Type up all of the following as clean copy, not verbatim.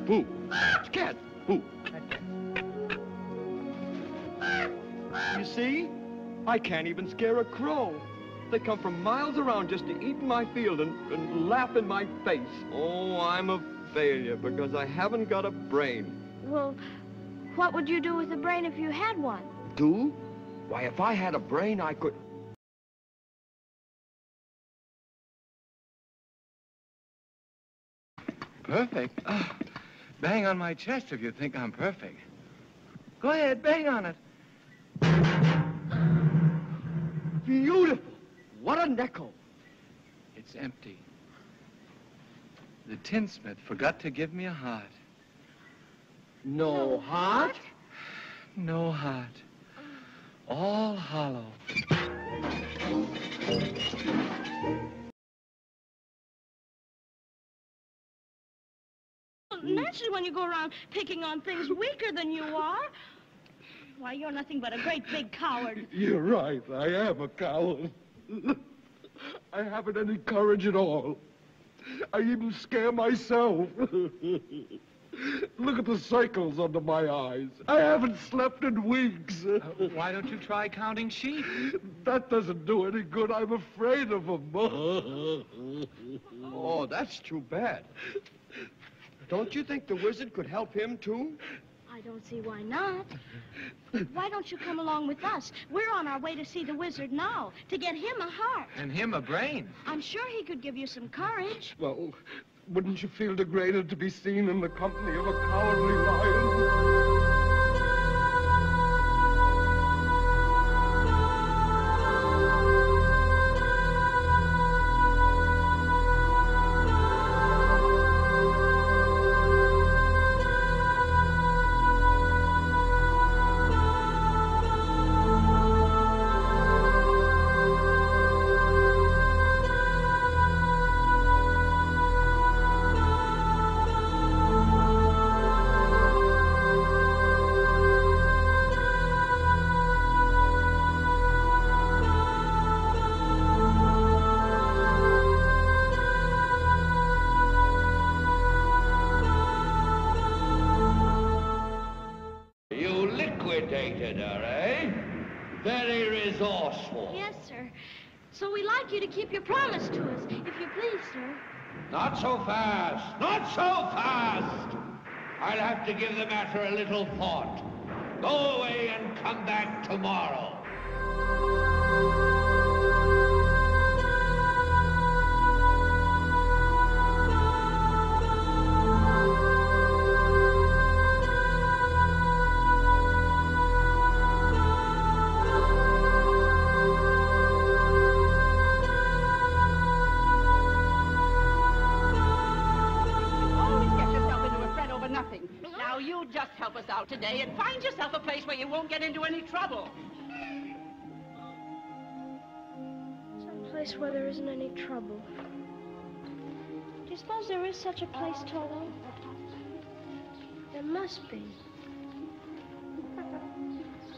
Boo. Cat. Boo. You see? I can't even scare a crow. They come from miles around just to eat in my field and laugh in my face. Oh, I'm a failure because I haven't got a brain. Well, what would you do with a brain if you had one? Do? Why, if I had a brain, I could... Perfect? Oh, bang on my chest if you think I'm perfect. Go ahead, bang on it. Beautiful. What a echo. It's empty. The tinsmith forgot to give me a heart. No heart? No heart. All hollow. Naturally, when you go around picking on things weaker than you are, why, you're nothing but a great big coward. You're right. I am a coward. I haven't any courage at all. I even scare myself. Look at the circles under my eyes. I haven't slept in weeks. Why don't you try counting sheep? That doesn't do any good. I'm afraid of them. Oh, that's too bad. Don't you think the wizard could help him, too? I don't see why not. Why don't you come along with us? We're on our way to see the wizard now, to get him a heart. And him a brain. I'm sure he could give you some courage. Well, wouldn't you feel degraded to be seen in the company of a cowardly lion? Very resourceful. Yes, sir. So we'd like you to keep your promise to us, if you please, sir. Not so fast. Not so fast. I'll have to give the matter a little thought. Go away and come back tomorrow. Now, you just help us out today and find yourself a place where you won't get into any trouble. Some place where there isn't any trouble. Do you suppose there is such a place, Toto? There must be.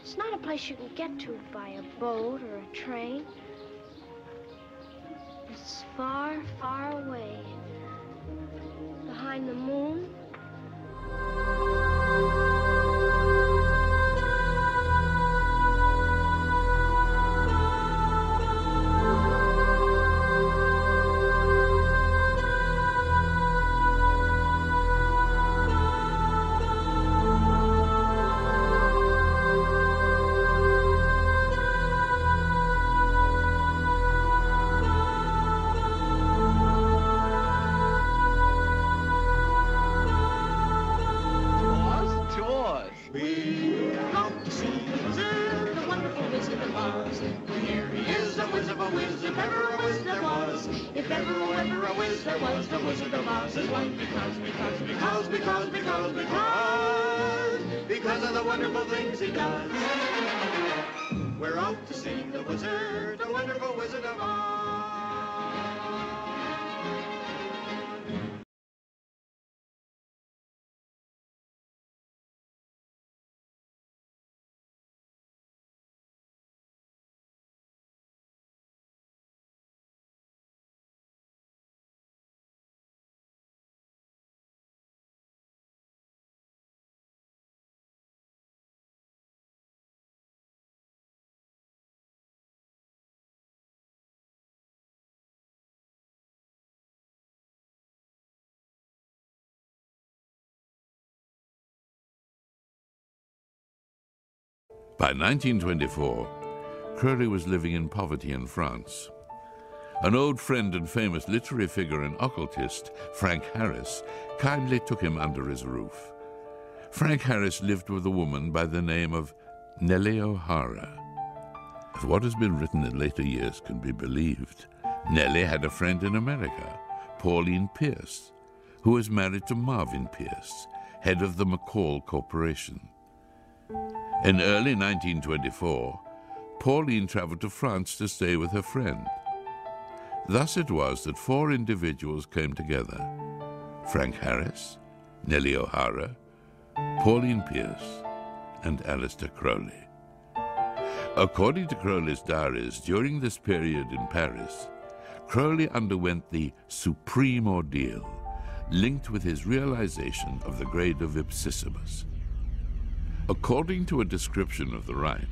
It's not a place you can get to by a boat or a train. It's far, far away. Behind the moon. Because of the wonderful things he does. We're off to see the wizard, the wonderful Wizard of Oz. By 1924, Crowley was living in poverty in France. An old friend and famous literary figure and occultist, Frank Harris, kindly took him under his roof. Frank Harris lived with a woman by the name of Nellie O'Hara. If what has been written in later years can be believed, Nellie had a friend in America, Pauline Pierce, who was married to Marvin Pierce, head of the McCall Corporation. In early 1924, Pauline traveled to France to stay with her friend. Thus it was that 4 individuals came together: Frank Harris, Nellie O'Hara, Pauline Pierce, and Aleister Crowley. According to Crowley's diaries, during this period in Paris, Crowley underwent the supreme ordeal, linked with his realization of the grade of Ipsissimus. According to a description of the rite,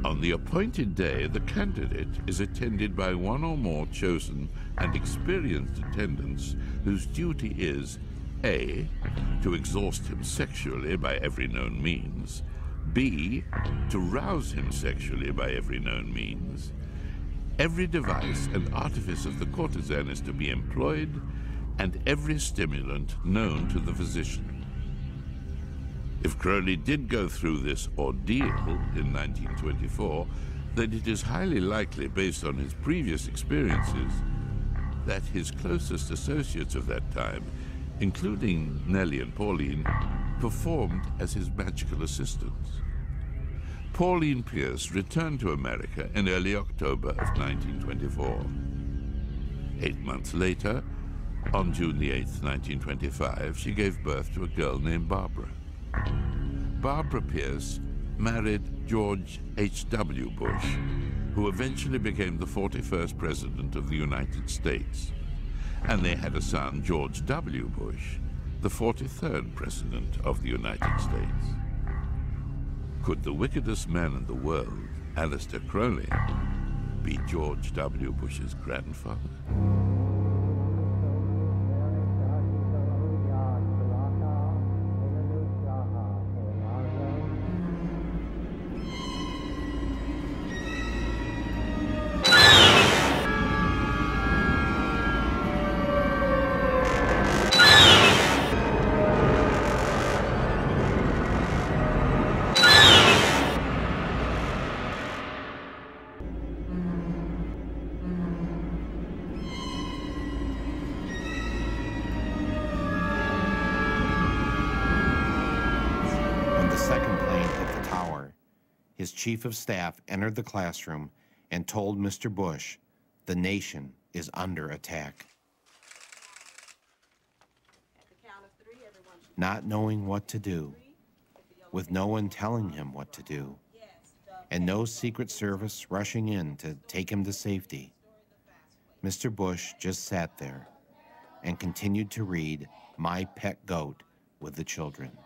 on the appointed day, the candidate is attended by one or more chosen and experienced attendants whose duty is A, to exhaust him sexually by every known means, B, to rouse him sexually by every known means. Every device and artifice of the courtesan is to be employed, and every stimulant known to the physician. If Crowley did go through this ordeal in 1924, then it is highly likely, based on his previous experiences, that his closest associates of that time, including Nellie and Pauline, performed as his magical assistants. Pauline Pierce returned to America in early October of 1924. 8 months later, on June the 8th, 1925, she gave birth to a girl named Barbara. Barbara Pierce married George H.W. Bush, who eventually became the 41st President of the United States. And they had a son, George W. Bush, the 43rd President of the United States. Could the wickedest man in the world, Aleister Crowley, be George W. Bush's grandfather? His chief of staff entered the classroom and told Mr. Bush, "The nation is under attack." Not knowing what to do, with no one telling him what to do, and no Secret Service rushing in to take him to safety, Mr. Bush just sat there and continued to read My Pet Goat with the children.